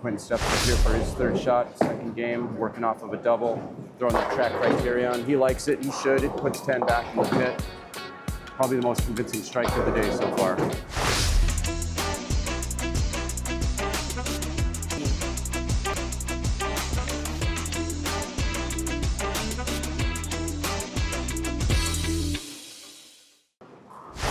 Quinton steps up here for his third shot, second game, working off of a double, throwing that track criterion. He likes it, he should. It puts 10 back in the pit. Probably the most convincing strike of the day so far.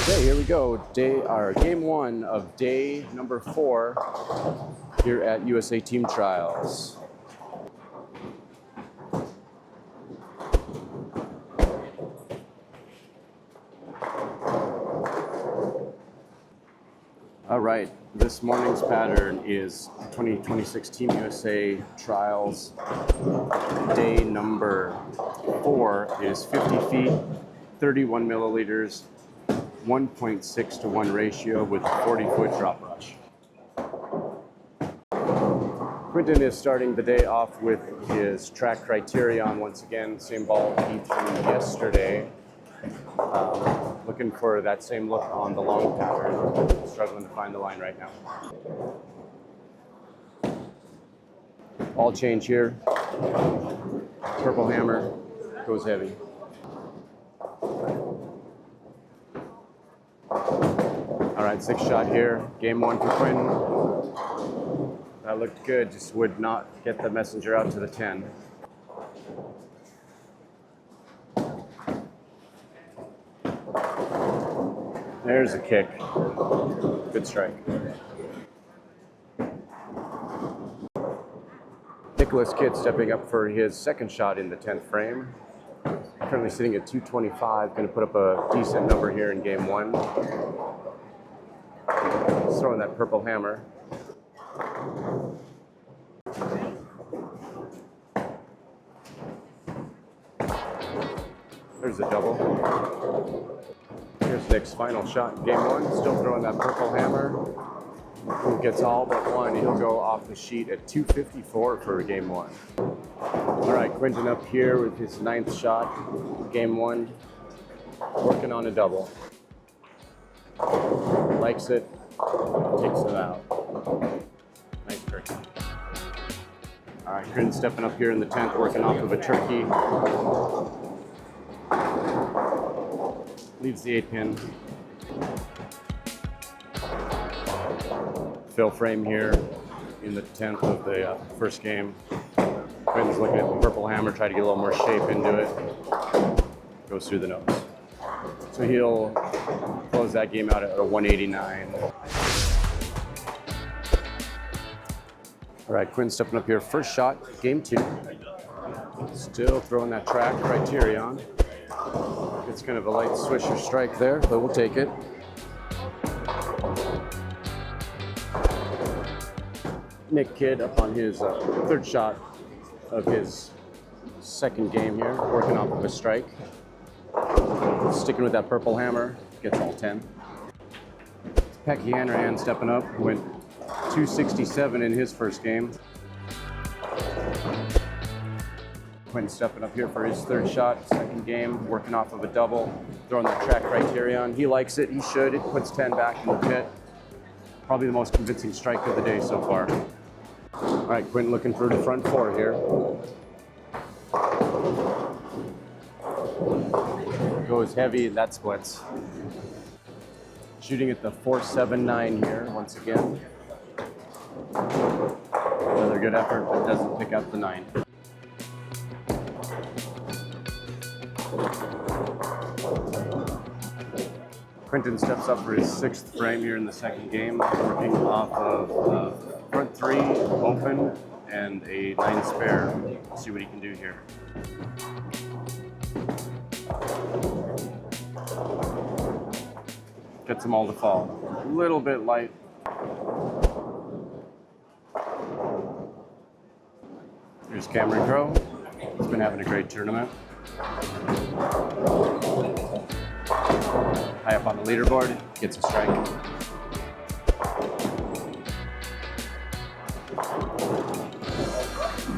Okay, here we go. Game one of day number 4 here at USA Team Trials. All right, this morning's pattern is 2026 Team USA Trials. Day number 4 is 50 feet, 31 milliliters, 1.6 to 1 ratio with a 40-foot drop rush. Quinton is starting the day off with his track criterion once again, same ball he threw yesterday. Looking for that same look on the long pattern. Struggling to find the line right now. Ball change here. Purple hammer goes heavy. All right, 6th shot here. Game 1 for Quinton. That looked good, just would not get the messenger out to the 10. There's a kick. Good strike. Nicholas Kidd stepping up for his second shot in the 10th frame. Currently sitting at 225, going to put up a decent number here in game 1. He's throwing that purple hammer. There's a double. Here's Nick's final shot in game 1. Still throwing that purple hammer. Who gets all but one. He'll go off the sheet at 254 for game 1. All right, Quinton up here with his 9th shot, game 1, working on a double. Likes it, takes it out. Nice turkey. All right, Quinton stepping up here in the 10th, working off of a turkey. Leaves the 8-pin. Fill frame here in the 10th of the first game. Quinton's looking at the purple hammer, try to get a little more shape into it. Goes through the nose. So he'll close that game out at a 189. All right, Quinton stepping up here. First shot, game 2. Still throwing that track criterion. It's kind of a light swisher strike there, but we'll take it. Nick Kidd up on his 3rd shot of his 2nd game here, working off of a strike. Sticking with that purple hammer, gets all 10. Packy Hanrahan stepping up, went 267 in his first game. Quinton stepping up here for his 3rd shot, 2nd game, working off of a double, throwing that track criterion. He likes it, he should. It puts 10 back in the pit. Probably the most convincing strike of the day so far. All right, Quinton looking for the front 4 here. Goes heavy, that splits. Shooting at the 479 here once again. Another good effort, but doesn't pick up the 9. Quinton steps up for his 6th frame here in the 2nd game, working off of front 3 open and a 9 spare. Let's see what he can do here. Gets them all to fall. A little bit light. Here's Cameron Crowe. He's been having a great tournament. High up on the leaderboard, gets a strike.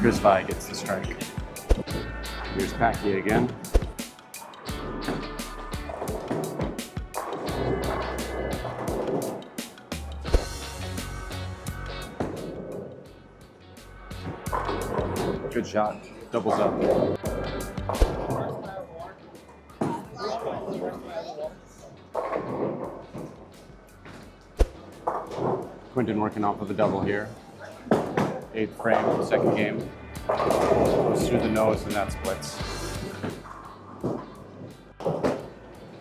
Chris Vi gets the strike. Here's Packy again. Good shot. Doubles up. Quinton working off of a double here. 8th frame, second game. Goes through the nose and that splits.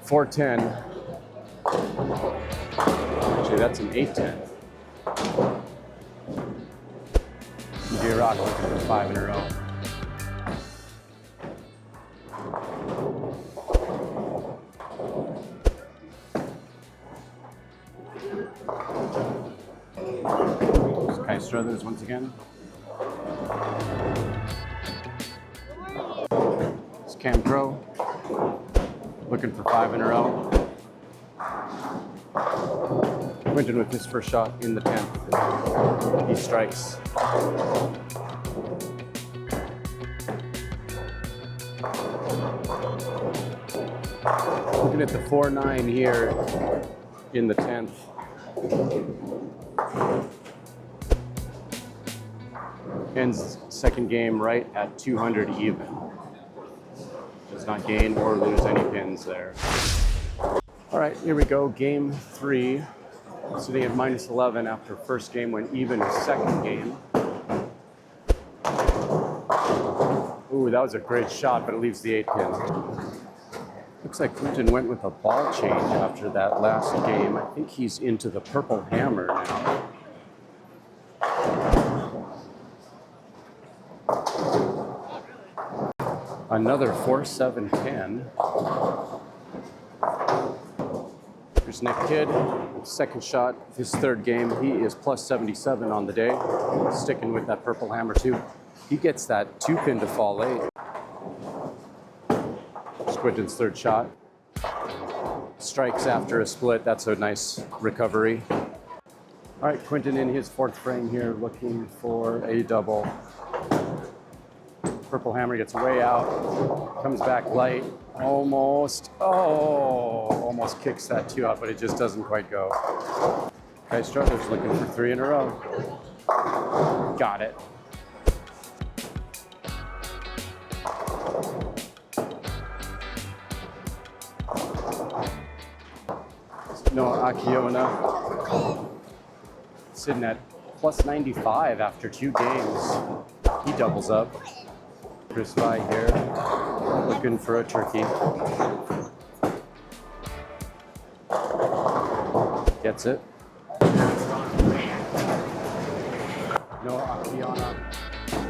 4-10. Actually, that's an 8-10. J-Rock looking for 5 in a row. Kai Struthers once again. It's Cam Crow looking for 5 in a row. Quinton with his first shot in the 10th. He strikes. Looking at the 4-9 here in the 10th. Ends second game right at 200 even. Does not gain or lose any pins there. All right, here we go. Game 3. Sitting at -11 after first game went even second game. Ooh, that was a great shot, but it leaves the 8 pin. Looks like Quinton went with a ball change after that last game. I think he's into the purple hammer now. Another 4-7-10. Here's Nick Kidd, second shot, his third game. He is +77 on the day, sticking with that purple hammer too. He gets that 2 pin to fall late. Here's Quinton's third shot. Strikes after a split. That's a nice recovery. All right, Quinton in his 4th frame here, looking for a double. Purple hammer gets way out, comes back light, almost kicks that 2 out, but it just doesn't quite go. Kai Struthers looking for 3 in a row. Got it. Noah Akiona sitting at +95 after 2 games. He doubles up. Chris Vi here, looking for a turkey. Gets it. Noah Akiona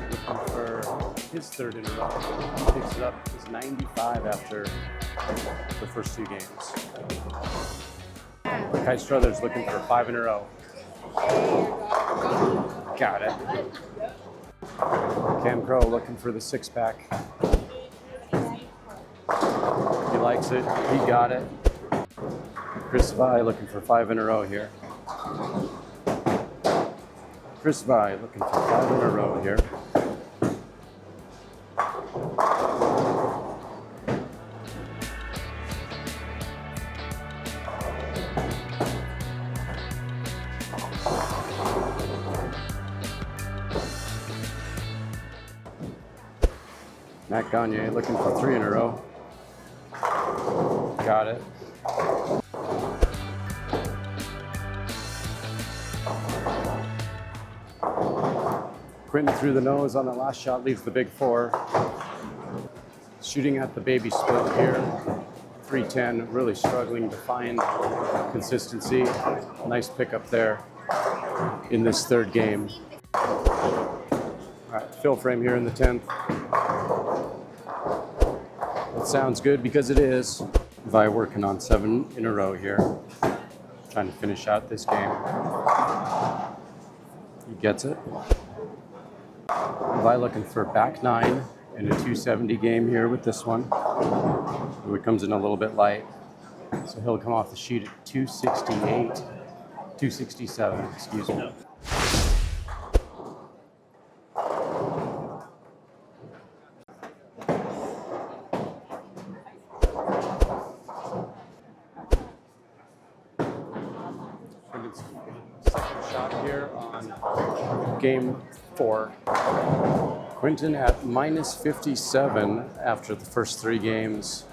looking for his 3rd in a row. Picks it up. He's 95 after the first 2 games. Kai Struthers looking for 5 in a row. Got it. Cam Crow looking for the 6-pack. He likes it. He got it. Chris Vi looking for 5 in a row here. Chris Vi looking for 5 in a row here. Matt Gagne looking for 3 in a row. Got it. Quinton through the nose on the last shot, leaves the big 4. Shooting at the baby split here. 3-10, really struggling to find consistency. Nice pickup there in this 3rd game. All right, fill frame here in the 10th. It sounds good because it is. Vi working on 7 in a row here. Trying to finish out this game. He gets it. Vi looking for back 9 in a 270 game here with this one. Ooh, it comes in a little bit light. So he'll come off the sheet at 267, excuse me. Second shot here on game 4. Quinton at minus 57 after the first 3 games.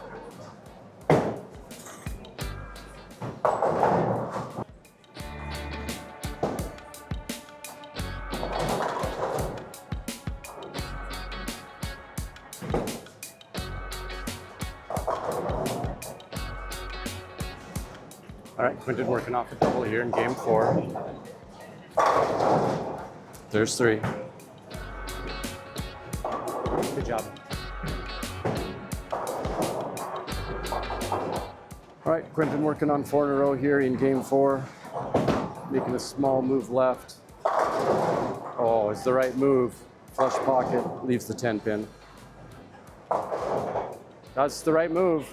All right, Quinton working off a double here in game 4. There's 3. Good job. All right, Quinton working on 4 in a row here in game 4. Making a small move left. Oh, it's the right move. Flush pocket, leaves the 10 pin. That's the right move.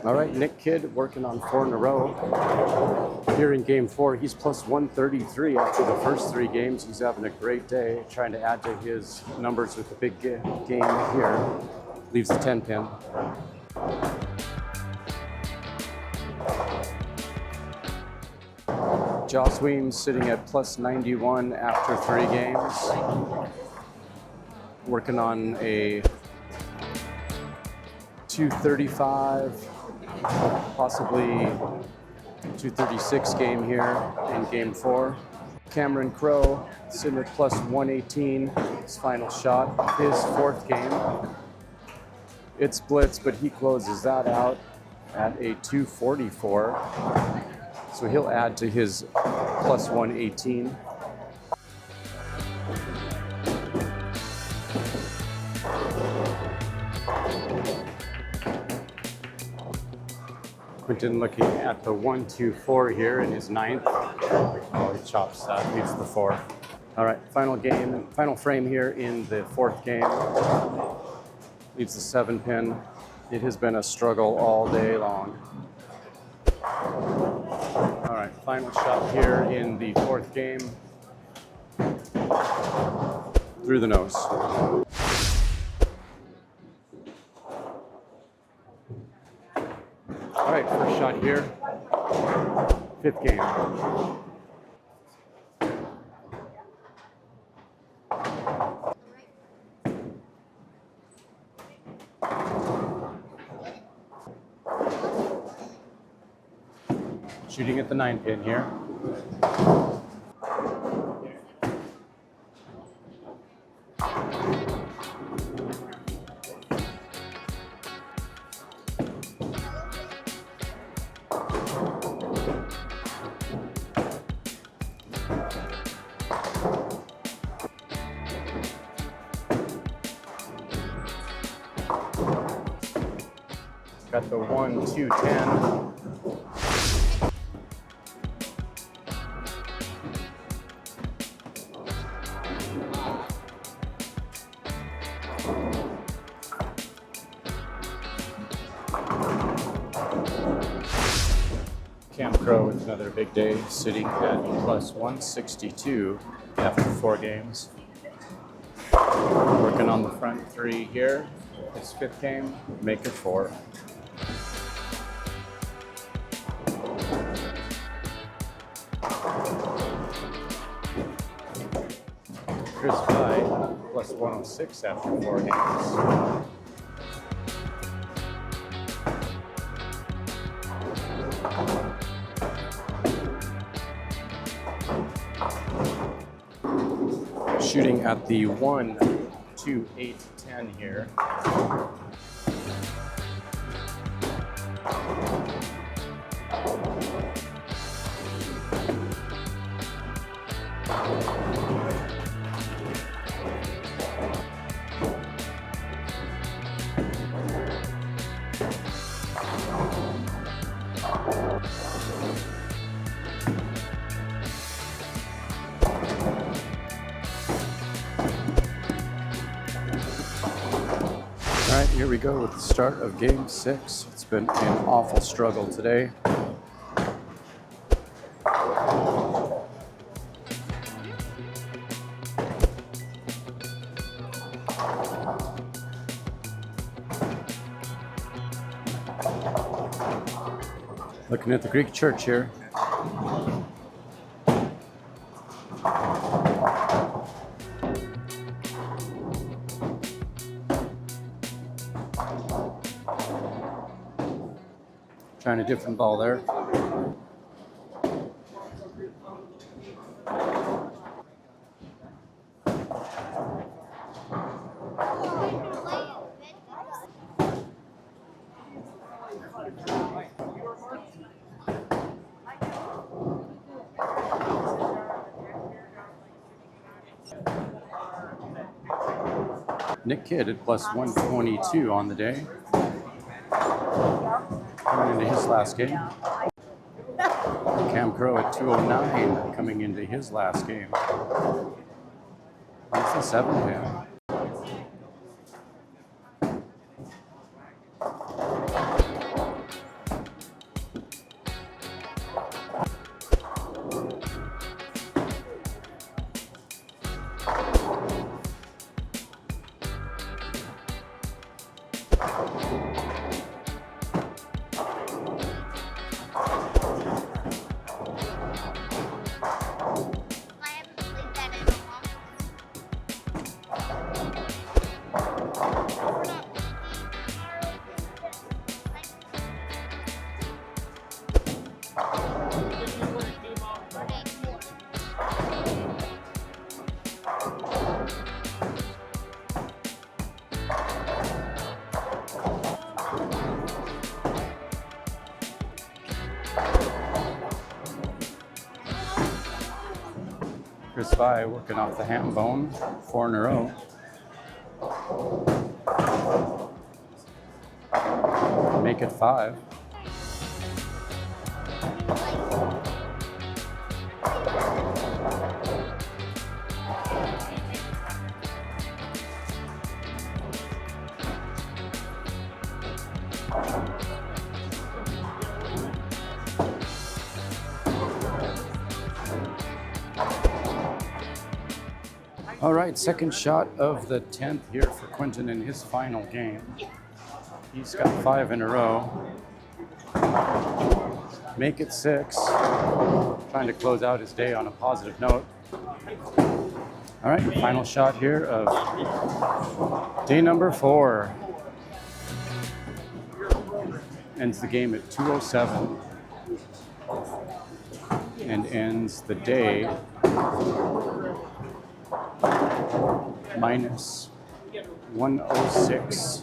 All right, Nick Kidd working on 4 in a row. Here in game 4, he's plus 133 after the first 3 games. He's having a great day, trying to add to his numbers with the big game here. Leaves the 10 pin. Joss Weems sitting at plus 91 after 3 games. Working on a 235, possibly 236 game here in game 4. Cameron Crowe sitting at plus 118, his final shot of his 4th game. It's blitz, but he closes that out at a 244. So he'll add to his plus 118. Quinton looking at the 1-2-4 here in his 9th. Oh, he chops that, leaves the 4. All right, final game, final frame here in the 4th game. Leaves the 7 pin. It has been a struggle all day long. All right, final shot here in the 4th game. Through the nose. All right, first shot here, 5th game. Shooting at the 9 pin here. Got the 1-2-10. Cam Crowe with another big day, sitting at plus 162 after 4 games. Working on the front 3 here. His 5th game, make it 4. Chris Pye, plus 106 after 4 games. Shooting at the 1-2-8-10 here. All right, here we go with the start of game 6. It's been an awful struggle today. Looking at the Greek church here. Trying a different ball there. Nick Kidd at plus 122 on the day. Coming into his last game. Cam Crow at 209 coming into his last game. That's the 7th hand. Chris Vi working off the ham bone, 4 in a row. Make it 5. All right, second shot of the 10th here for Quinton in his final game. He's got 5 in a row. Make it 6. Trying to close out his day on a positive note. All right, final shot here of day number 4. Ends the game at 207. And ends the day minus 106.